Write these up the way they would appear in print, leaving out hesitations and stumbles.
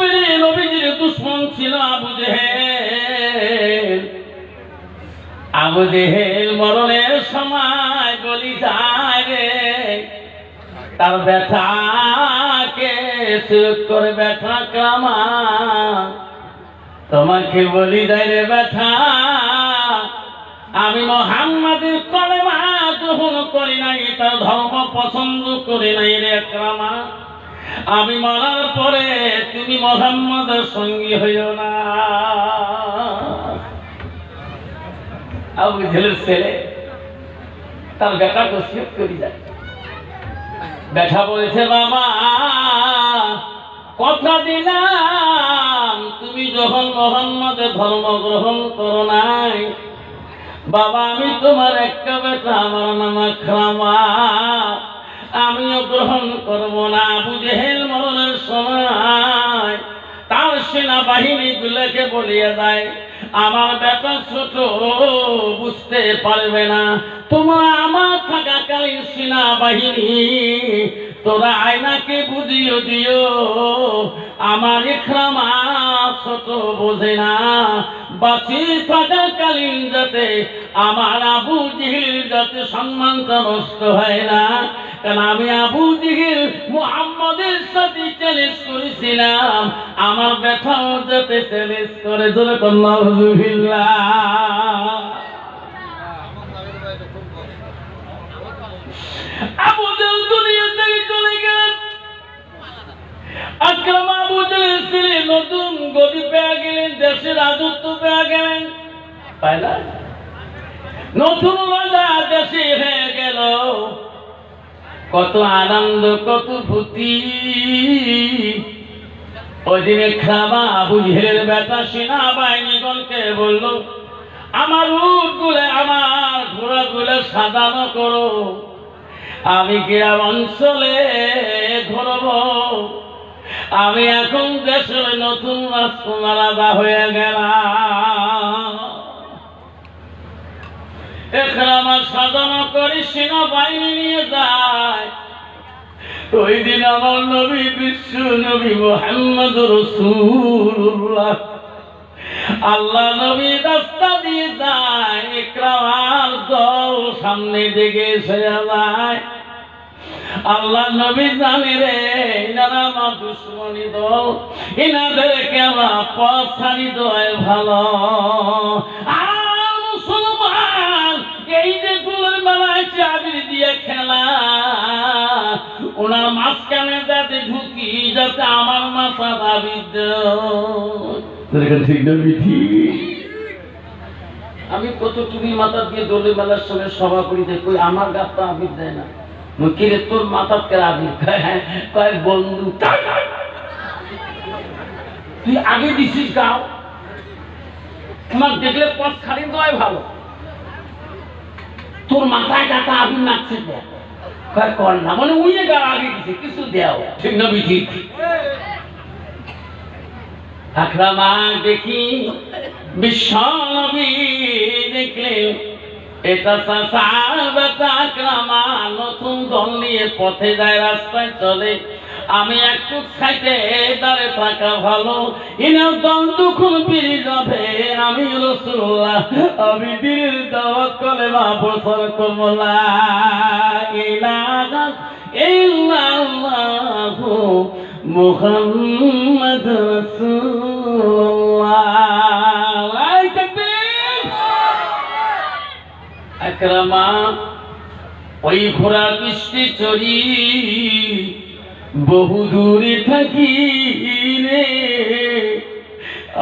নবীর নবীজির দুশমন ছিল আবু জেহেল। আবু জেহেল মরণের সময় বলি যায় রে, তার ব্যথাকে সুরত করে ব্যথা কামা, তোমাকে বলি যায় রে ব্যথা, আমি মুহাম্মাদের কলেমা গ্রহণ করি নাই, তার ধর্ম পছন্দ করি নাই রে আকরামা, আমি মরার পরে তুমি মুহাম্মাদের সঙ্গী হইও না। আবু জেহেলের ছেলে তার বেটাকে ওসিয়ত করে যায়। বেটা বলেছে বাবা কথা দিলাম তুমি যখন মুহাম্মাদের ধর্ম গ্রহণ করো নাই, বাবা আমি তোমার একটা বেটা, আমার নাম আকরামা, আমিও গ্রহণ করব না। আবু জেহেল মরণের সময় তার সেনাবাহিনী গুলোকে বলিয়া দেয়, আমার বেটা ছোট বুঝতে পারবে না, তোমরা আমার থাকাকালীন সেনাবাহিনী তোরা আয়নাকে বুঝিয়ে দিও, আমার ইকরামা ছোট বোঝে না, বাঁচি থাকাকালীন যাতে আমার আবু জেহেল যাতে সম্মানটা নষ্ট হয় না, কারণ আমি আবু জেহেল মুহাম্মাদের সাথে চ্যালেঞ্জ করেছিলাম, আমার ব্যথাও যাতে চ্যালেঞ্জ করে। জোরে আলহামদুলিল্লাহ। আবু জেহেল দুনিয়া থেকে চলে গেলেন। আকরামা আবু জেহেলের ছেলে নতুন গদি পেয়ে গেলেন, দেশের রাজত্ব পেয়ে গেলেন, তাই না? নতুন রাজা দেশে হয়ে গেল, কত আনন্দ কত ভূতি। ওই দিনে খাবা আবু জেহেলের বেটা সেনাবাহিনীগণকে বলল, আমার উট গুলে আমার ঘোড়া গুলে সাজানো করো, আমি গ্রাম অঞ্চলে ঘুরব, আমি এখন দেশের নতুন রাজকুমার রাজা হয়ে গেলাম। ইকরামা সাজানো করে সেনাবাহিনী নিয়ে যায়। ওই দিন আমার নবী বিশ্ব নবী মুহাম্মদ রাসূলুল্লাহ আল্লাহ নবী রাস্তা দিয়ে যায়, ইকরামার দল সামনে দিকে এসে যায়। আল্লাহ নবী জানে রে এনারা আমার দুশ্মনী দল, এনাদেরকে আমার পথ ছাড়ি দেওয়াই ভালো। এই যে ফুলের মেলায় চাবি দিয়ে খেলা, ওনার মাঝখানে যাতে ঢুকি যাতে আমার মাথা দাবি আমি কত তুমি মাথা দিয়ে দোলে মেলার সঙ্গে সভা করি, কই আমার গাছটা আবির দেয় না, কিরে তোর মাথার কে আবির কয়েক বন্ধু তুই আগে দিছিস গাও, তোমার দেখলে পথ ছাড়ি দেওয়াই ভালো, তোর মাথায় টাকা আবির নাচছে কর না, মানে উইয়ে গা আগে দিছে কিছু দেও, ঠিক না বিধি? আকরামা দেখি বিশ্ব নবী দেখলেন এটা চাচার বেটা আকরামা নতুন দল নিয়ে পথে যায়, রাস্তায় চলে, আমি একটু খাইতে দাঁড়ে থাকা ভালো, ইনার দল দুখন বেরিয়ে যাবে, আমি রাসূলুল্লাহ আমি দিনের দাওয়াত কলেমা বছর করবো লা ইলাহা ইল্লাল্লাহু মুহাম্মাদ রাসূলুল্লাহ। আকরামা ওই ঘোড়া বৃষ্টি চড়ি বহু দূরে থাকি রে,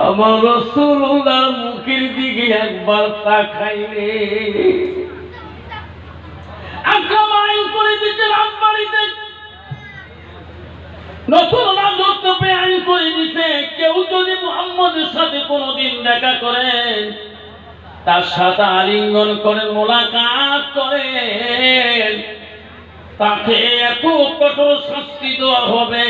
আমার রাসূলুল্লাহর মুখের দিকে একবার তাকাইলে, আকরামা করে দিচ্ছে রাজবাড়িতে নতুন রাজত্ব আইন করে দিতে, কেউ যদি মুহাম্মদের সাথে কোনোদিন দেখা করেন তার সাথে আলিঙ্গন করেন, মোলাকাত করেন, তাকে এত কঠোর শাস্তি দেওয়া হবে।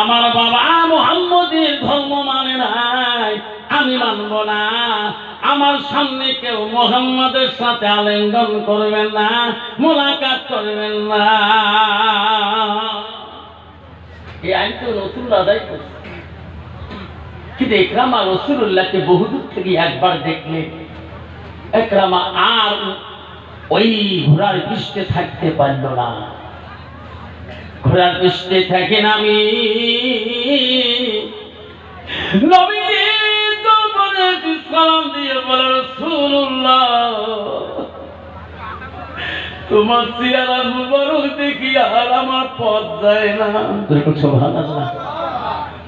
আমার বাবা মুহাম্মদের ধর্ম মানে নাই, আমি মানব না, আমার সামনে কেউ মুহাম্মদের সাথে আলিঙ্গন করবেন না, মোলাকাত করবেন না। এই আইন তো নতুন রাজাই করছে। কিন্তু ইকরামা রাসূলুল্লাহকে বহুদূর থেকে একবার দেখলে ইকরামা আর ওই ঘোড়ার পৃষ্ঠে থাকতে পারল না। ঘোড়ার পৃষ্ঠে থাকেন আমি নবীজি দরবারে সালাম দিয়ে বলে রাসূলুল্লাহ তোমার চেহারা মুবারক দেখি আর আমার পথ যায় না। সুবহানাল্লাহ।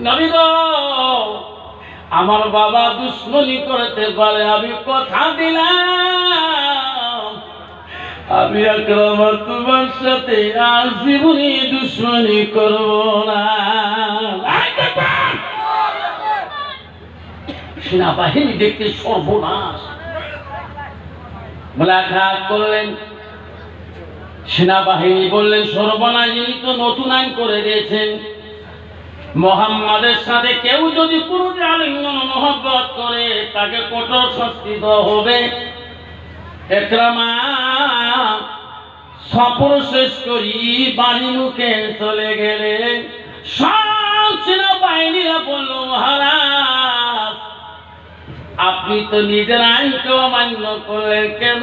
নবী গো আমার বাবা দুশ্মনী করতে পারে, আমি কথা দিলাম আমি ইকরামা তোমার সাথে আজীবনই দুশ্মনী করব না। সেনাবাহিনী দেখতে সর্বনাশ মোলাকাত করলেন। সেনাবাহিনী বললেন সর্বনাশ, ইনি তো নতুন আইন করে দিয়েছেন, মুহাম্মাদের সাথে কেউ যদি কোনো আলিঙ্গন মহব্বত করে তাকে কঠোর শাস্তি দেওয়া হবে। ইকরামা সফর শেষ করি বাড়ি মুখে চলে গেলে সব সেনাবাহিনীরা বলল মহারাজ আপনি তো নিজের আইনকে অমান্য করলেন কেন?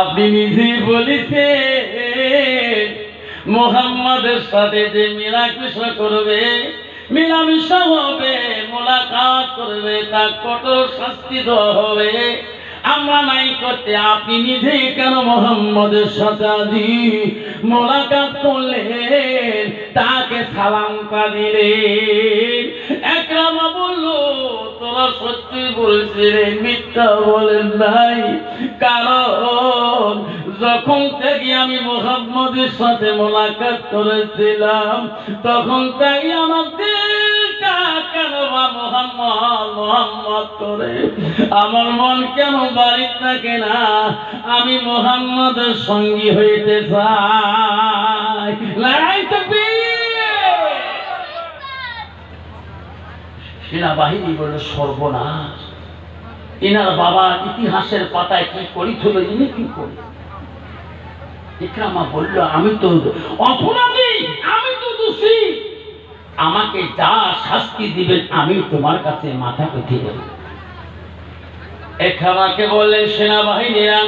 আপনি নিজেই বলেছেন মুহাম্মাদের সাথে যে মেলামেশা করবে, মেলামেশা হবে, মোলাকাত করবে, তার কঠোর শাস্তি দেওয়া হবে। আমরা নাই করতে আপনি নিজেই কেন মুহাম্মাদের সাথে আদি মোলাকাত করলেন, তাকে সালামটা দিলেন? ইকরামা বলল তোরা সত্যি বলছিলেন, মিথ্যা বলেন নাই, কারণ যখন থেকে আমি মুহাম্মাদের সাথে মোলাকাত করেছিলাম তখন তাই আমার দিলটা কেন বা মুহাম্মদ মুহাম্মদ করে, আমার মন কেন বাড়ি থাকে না, আমি মুহাম্মাদের সঙ্গী হইতে চাই। লড়াই তাকবীর। সেনাবাহিনী বলল সর্বনাশ, এনার বাবা ইতিহাসের পাতায় কি করিছিল, ইনি কি করি? ইকরামা বলল আমি তো অপরাধী, আমি তো দোষী, আমাকে যা শাস্তি দিবেন আমি তোমার কাছে মাথা পেতে দেব। ইকরামাকে বললেন সেনাবাহিনীরা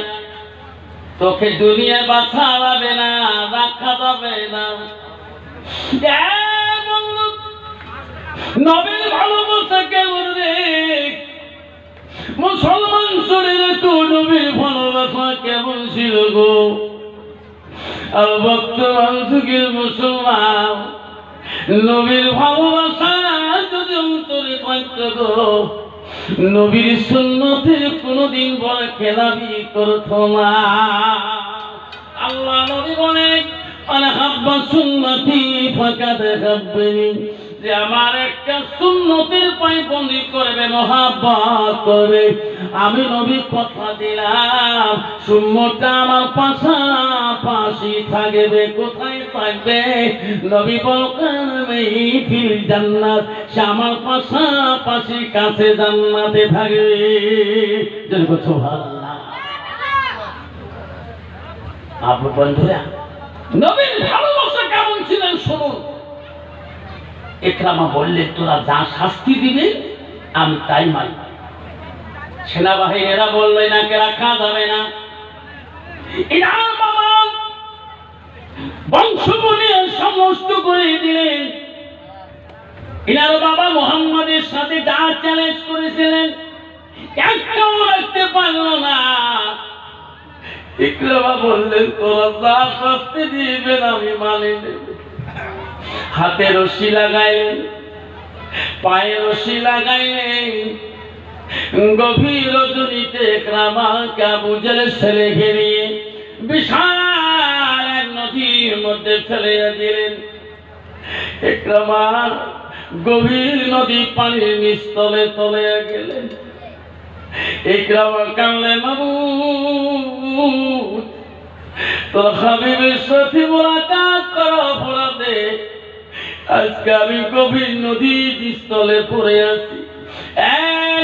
তোকে দুনিয়া বাঁচা যাবে না, রাখা যাবে না। নবীর ভালোবাসা কেমন রে মুসলমান শরীরে, তো নবীর ভালোবাসা কেমন ছিল গো। আর বর্তমান যুগের মুসলমান নবীর ভালোবাসা যদি অন্তরে থাকতো গো, নবীর সুন্নতে কোনদিন বড় খেলাবি করতো না। আল্লাহ নবী বলেন আনা হাব্বা সুন্নতি ফাকাদ হাব্বানি, যে আমার একটা সুন্নতের পায়বন্দি করবে, মহাব্বত করবে, আমি নবী কথা দিলাম সুন্নতটা আমার পাশাপাশি থাকবে। কোথায় থাকবে? নবী বলেন ফিল জান্নাত, সে আমার পাশাপাশি কাছে জান্নাতে থাকবে। যদি সুবহানাল্লাহ। আপু বন্ধুরা নবীর ভালোবাসা কেমন ছিলেন শুনুন। ইকরামা বললেন তোরা যা শাস্তি দিবে আমি তাই মানি। সেনাবাহিনীরা বলল এনাকে রাখা যাবে না, এনার বাবা বংশবলী সমস্ত করে দিলেন। এনার বাবা মুহাম্মাদের সাথে যা চ্যালেঞ্জ করেছিলেন একটাও রাখতে পারল না। ইকরামা বললেন তোরা যা শাস্তি দিবেন আমি মানি নেব। হাতে রশি লাগাইলেন, পায়ে রশি লাগাইলেন, গভীর রজনীতে ইকরামাকে আবু জেহেল ছেলেকে নিয়ে বিশাল এক নদীর মধ্যে ফেলে দিলেন। ইকরামা গভীর নদী পানির নিস্তলে তলে গেলেন। ইকরামা কানলেন মাবুদ তোর হাবিবের সাথে মোলাকাত করা অপরাধে আজকে আমি গভীর নদীর স্থলে পড়ে আছি।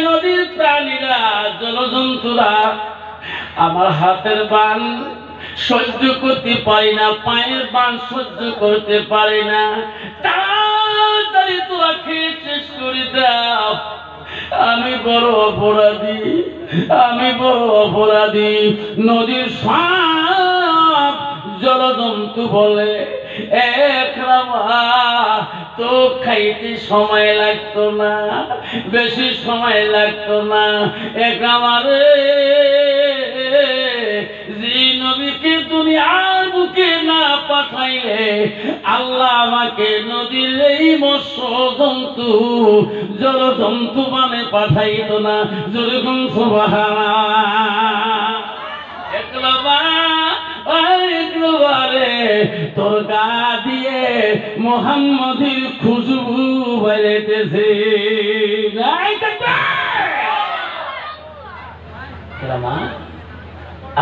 নদীর প্রাণীরা জলজন্তুরা আমার হাতের বান সহ্য করতে পারি না, পায়ের বান সহ্য করতে পারি না, তাড়াতাড়ি তোরা খেয়ে শেষ করে দাও, আমি বড় অপরাধী, আমি বড় অপরাধী। নদীর সব জলজন্তু বলে একরামা তো খাইতে সময় লাগতো না, বেশি সময় লাগতো না। একরামারে যে নবীকে দুনিয়ার বুকে না পাঠাইলে আল্লাহ আমাকে নদীর এই মৎস্য জন্তু জলজন্তু মানে পাঠাইতো না। যেরকম সুবহানাল্লাহ। একরামা তোর গা দিয়ে মুহাম্মাদের খুশবু বেরিতেছে।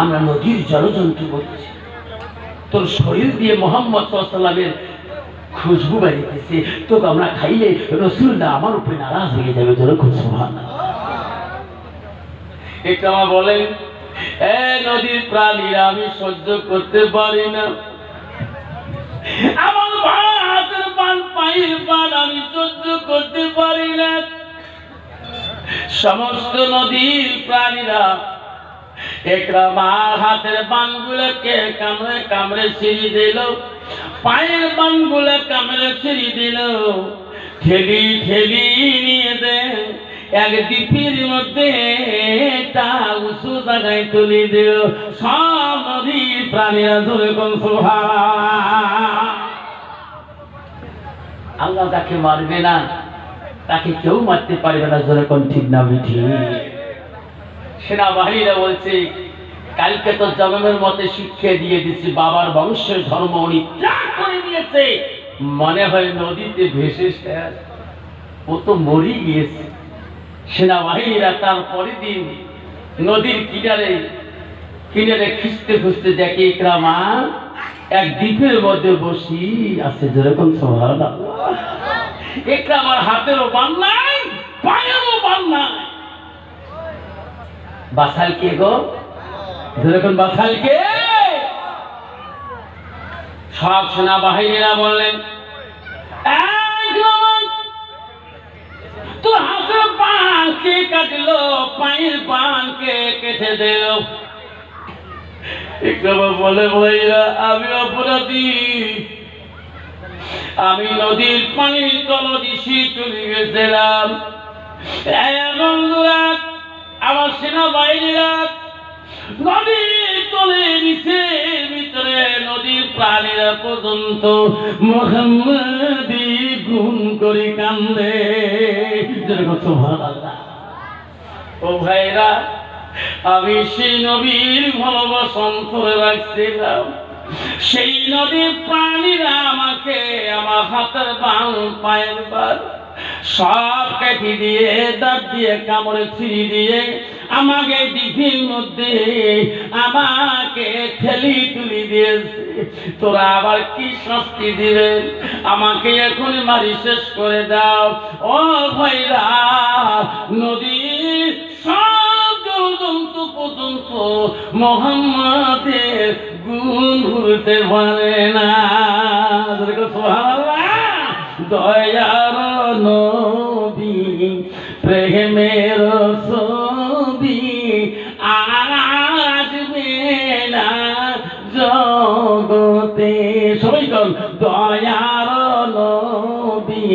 আমরা নদীর জলজন্তু বলছি, তোর শরীর দিয়ে মুহাম্মদ সাল্লাল্লাহু আলাইহি ওয়াসাল্লামের খুশবু বেরিতেছে, তোকে আমরা খাইলে রাসূলুল্লাহ আমার উপরে নারাজ হয়ে যাবে। যেরকম সুবহানাল্লাহ। ইকরামা বলেন, এ নদীর প্রাণীরা আমি সহ্য করতে পারি না, আমার হাতের পান পায়ের পান আমি সহ্য করতে পারি না। সমস্ত নদীর প্রাণীরা একরামার হাতের পানগুলোকে কামড়ে কামড়ে ছিঁড়ে দিল, পায়ের পানগুলো কামড়ে ছিঁড়ে দিল, ঠেলি ঠেলি নিয়ে দেয় এক দ্বীপের মধ্যে তা উঁচু জায়গায় তুলে দিল। সব নদীর প্রাণীরা ধরে কোন সুবহানাল্লাহ। আল্লাহ তাকে মারবে না, তাকে কেউ মারতে পারবে না। ধরে কোন ঠিক না মিঠি। সেনাবাহিনীরা বলছে, কালকে তো জগমের মতে শিক্ষা দিয়ে দিচ্ছি, বাবার বংশের ধর্ম উনি ত্যাগ করে দিয়েছে, মনে হয় নদীতে ভেসে শেষ, ও তো মরি গিয়েছে। সেনাবাহিনীরা তার পরের দিন নদীর কিনারে খুঁজতে খুঁজতে দেখে ইকরামা এক দ্বীপের মধ্যে বসি আছে। যেরকম সুবহানাল্লাহ। ইকরামার হাতেরও বান নাই, পায়েরও বান নাই। বাসাল কে গো? যেরকম বাসাল কে? সব সেনাবাহিনীরা বললেন, তোর হাতের পান কে কাটলো, পায়ের পান কে কেটে দিল? ইকরামা বলে, ভাইরা আমি অপরাধী, আমি নদীর পানির তলদেশে চলে গেছিলাম। বন্ধুরা, আমার সেনাবাহিনীরা নদীর তলে নিচে ভিতরে নদীর প্রাণীরা পর্যন্ত মুহাম্মাদি গুণ করে কান্দে। সুবহানাল্লাহ। ও ভাইরা, আমি সেই নবীর ভালোবাসা অন্তরে রাখছিলাম, সেই নদীর প্রাণীরা আমাকে আমার হাতের বান পায়ের বান সব কেটে দিয়ে দাঁত দিয়ে কামড়ে ছিঁড়ে দিয়ে আমাকে দ্বীপের মধ্যে আমাকে ঠেলি তুলি দিয়েছে। তোরা আবার কি শাস্তি দিবেন? আমাকে এখন মারি শেষ করে দাও। ও ভাইরা, নদীর সব জন্তু পর্যন্ত মুহাম্মাদের গুণ ভুলতে পারে না। সুবহানাল্লাহ। দয়ার নবী প্রেমের ছবি আসবে না জগতে। সবাই কল, দয়ার নবী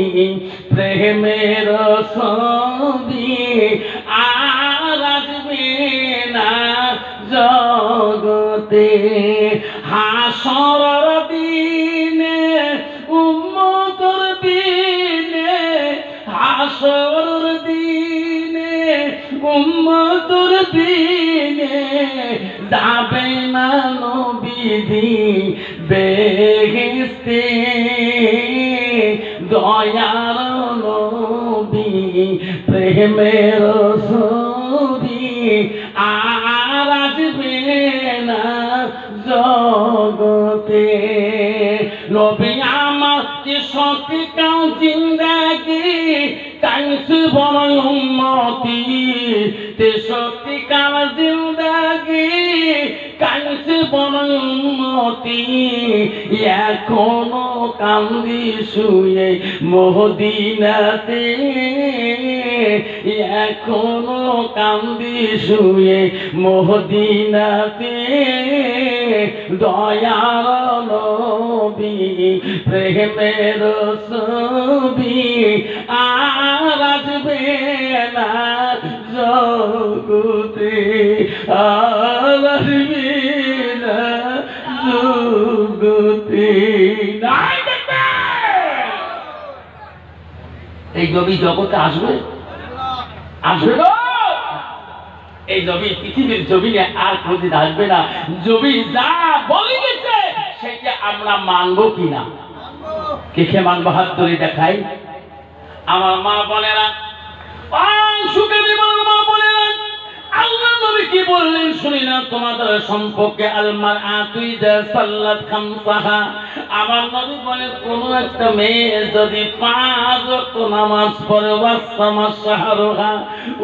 প্রেমের ছবি আসবে না জগতে। হাসরের দিনে উম্মতের বিনে, হাসরের দিনে উম্মতের বিনে যাবে না নবীজি বেহেশতে। দয়ার নবী প্রেমের ছবি আর আসবে না জগতে। নবী আমার কি সত্যিকার জিন্দেগি কাঁদছে বড় উম্মতি, তে সত্যিকার জিন্দেগি কাঁদছে বড় উম্মতি এখনো কান্দি শুয়ে মদিনাতে এখনো কান্দি শুয়ে মদিনাতে দয়ার নবী প্রেমের ছবি আর আসবে না জগতে আর আসবে না জগতে। এই নবী জগতে আসবে আসবে গো, এই নবী পৃথিবীর জমিনে আর কোনদিন আসবে না। নবী যা বলে গেছে সেটা আমরা মানবো কিনা, কে কে মানবো হাত ধরে দেখাই। আমার মা বোনেরা, সুখে জীবনের মা বোনেরা, আল্লাহ নবী কি বললেন শুনি না তোমাদের সম্পর্কে। আলমার আতুইদা সাল্লাত খামসাহা, আমার নবী বলে কোন একটা মেয়ে যদি 5 ওয়াক্ত নামাজ পড়ে ওয়াসামা শাহরুহা,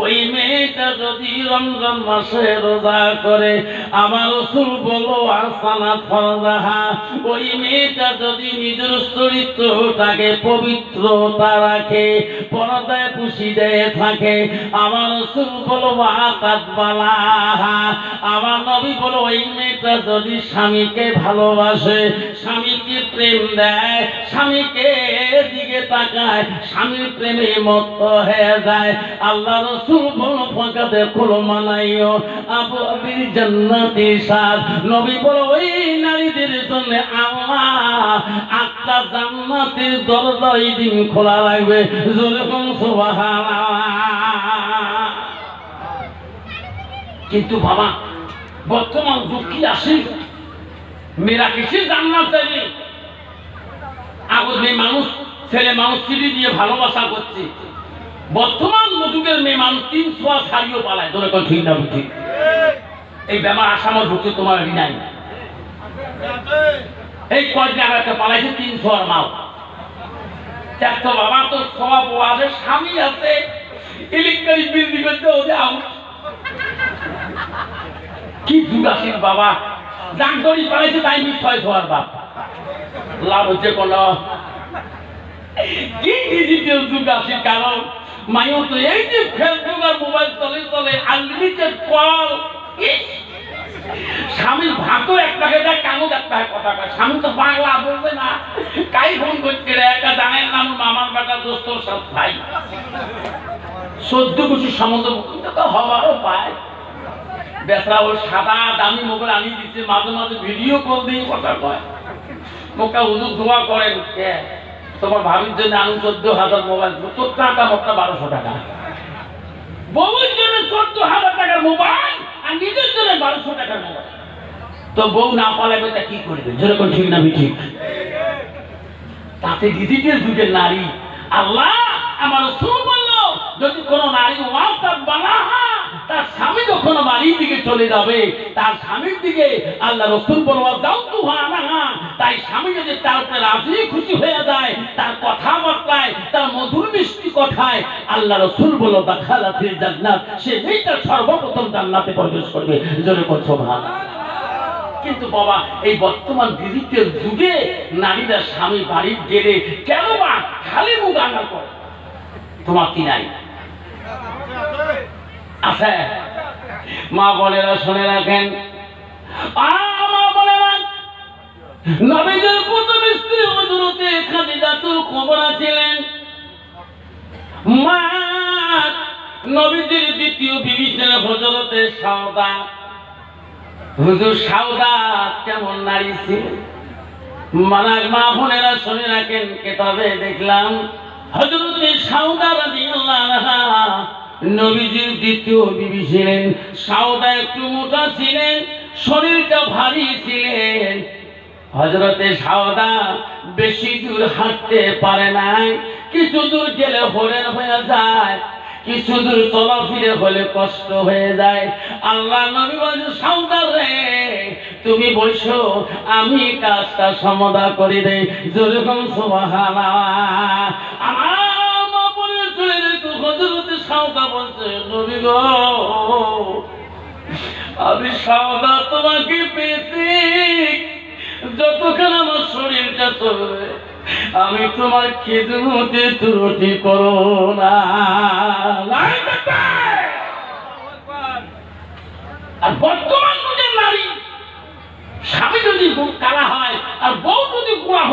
ওই মেয়েটা যদি রমজান মাসে রোজা করে, আমার রাসূল বলো আসানা ফরজাহা, ওই মেয়েটা যদি নিজের চরিত্রটাকে পবিত্রতা রাখে, পর্দায় পুষিয়ে থাকে, আমার রাসূল বলো ওয়াকাত বালাহা, আমার নবী বলো ওই মেয়েটা যদি স্বামীকে ভালোবাসে, স্বামীকে প্রেম দেয়, স্বামীকে দিকে তাকায়, স্বামীর প্রেমে মত্ত হয়ে যায়, আল্লাহ রাসূল বলো ফাকাতে কুল মানাইও আবু আবির জান্নাতি সাদ, নবী বলো ওই নারীদের জন্য আল্লাহ 8টা জান্নাতের দরজা এই দিন খোলা রাখবে। জোরে বলুন সুবহানাল্লাহ। কিন্তু বাবা বর্তমান যুগ কি আসে, মেয়েরা কিসের জান্নাত চাইবে? আগের মেয়ে মানুষ, ছেলে মানুষ চিঠি দিয়ে ভালোবাসা করছে, বর্তমান যুগের মেয়ে মানুষ 300 শাড়িও পালায়। তোর এখন ঠিক না বুঝি এই বেমার আসামত ঢুকছে তোমার নাই, এই কয়েকদিন আগে একটা পালাইছে 300 আর মাল। দেখতো বাবা তো স্বভাব আছে, স্বামী আছে, ইলেকট্রিক বিল দিবে তো ওদের আউট। কি যুগ আসিস বাবা, জানতরি পালাইছে তাই মিস হয় সবার বাপ, লাভ হচ্ছে কোন কি ডিজিটাল যুগ আসিস। কারণ মাইও তো এই যে ফেসবুক আর মোবাইল চলে চলে আনলিমিটেড কল, স্বামীর ভাতও একটাকে যায়, কানও একটাকে কথা কয়, স্বামী তো বাংলা বলবে না, কাই ফোন করছে রে, একটা জানেন নাম মামার বেটা দোস্তর সব ভাই 14 বছর সম্বন্ধ হওয়ারও পায়। বেসরা ওর সাদা দামি মোবাইল আনি দিচ্ছে, মাঝে মাঝে ভিডিও কল দিয়ে কথা কয়, মোকা হুজুর দোয়া করেন কে তোমার ভাবির জন্য আনু 14,000 মোবাইল, তোর টাকা মোটটা 1200 টাকা, বউয়ের জন্য 14,000 টাকার মোবাইল আর নিজের জন্য 1200 টাকার মোবাইল। তো বউ না পালাবে তা কি করবে? যেরকম ঠিক না ঠিক। তাতে ডিজিটাল যুগের নারী, আল্লাহ আমার রাসূল বলল যদি কোন নারী ওয়াকাত বালাহা, তার স্বামী যখন বাড়ির দিকে চলে যাবে, তার স্বামীর দিকে আল্লাহ রাসূল বলবা যাও তো না, তাই স্বামী যদি তার উপরে রাজি খুশি হয়ে যায়, তার কথাবার্তায়, তার মধুর মিষ্টি কথায়, আল্লাহ রাসূল বলল দাখালাতিল জান্নাত, সে মেয়েটা সর্বপ্রথম জান্নাতে প্রবেশ করবে। জোরে বল সুবহানাল্লাহ। কিন্তু বাবা এই বর্তমান ডিজিটাল যুগে নারীরা স্বামী বাড়ির গেলে কেন বা খালি মুখ আঙাল করে? তোমার কি নাই আছে? মা বোনেরা শুনে রাখেন, মা বোনেরা, নবীদের প্রথম স্ত্রী হযরতে খাদিজাতুল কুবরা ছিলেন। মা নবীদের দ্বিতীয় বিবি ছিলেন হযরতে সাউদা। হুজুর সাউদা কেমন নারী ছিলেন? মা বোনেরা শুনে রাখেন, কিতাবে দেখলাম হযরতে সাউদা রাদিয়াল্লাহু আনহা নবীজির দ্বিতীয় বিবি ছিলেন। সাউদা একটু মোটা ছিলেন, শরীরটা ভারী ছিলেন। হযরতে সাউদা বেশি দূর হাঁটতে পারে না, কিছু দূর গেলে হরেন হয়ে যায়, কিছু দূর চলাফিরে হলে কষ্ট হয়ে যায়। আল্লাহ নবী বলেন সাউদা রে তুমি বসো, আমি কাজটা সমাধান করে দেই। যেরকম সুবহানাল্লাহ। আমার মা বলে চলে যেত, হযরতে সাউদা বলছে নবী গো আমি সাওদা তোমাকে পেয়েছি, যতক্ষণ আমার শরীরটা চলবে আমি তোমার খিদমতে ত্রুটি করো না। আর বর্তমান যুগের নারী স্বামী যদি কালা হয় আর বউ যদি গোয়া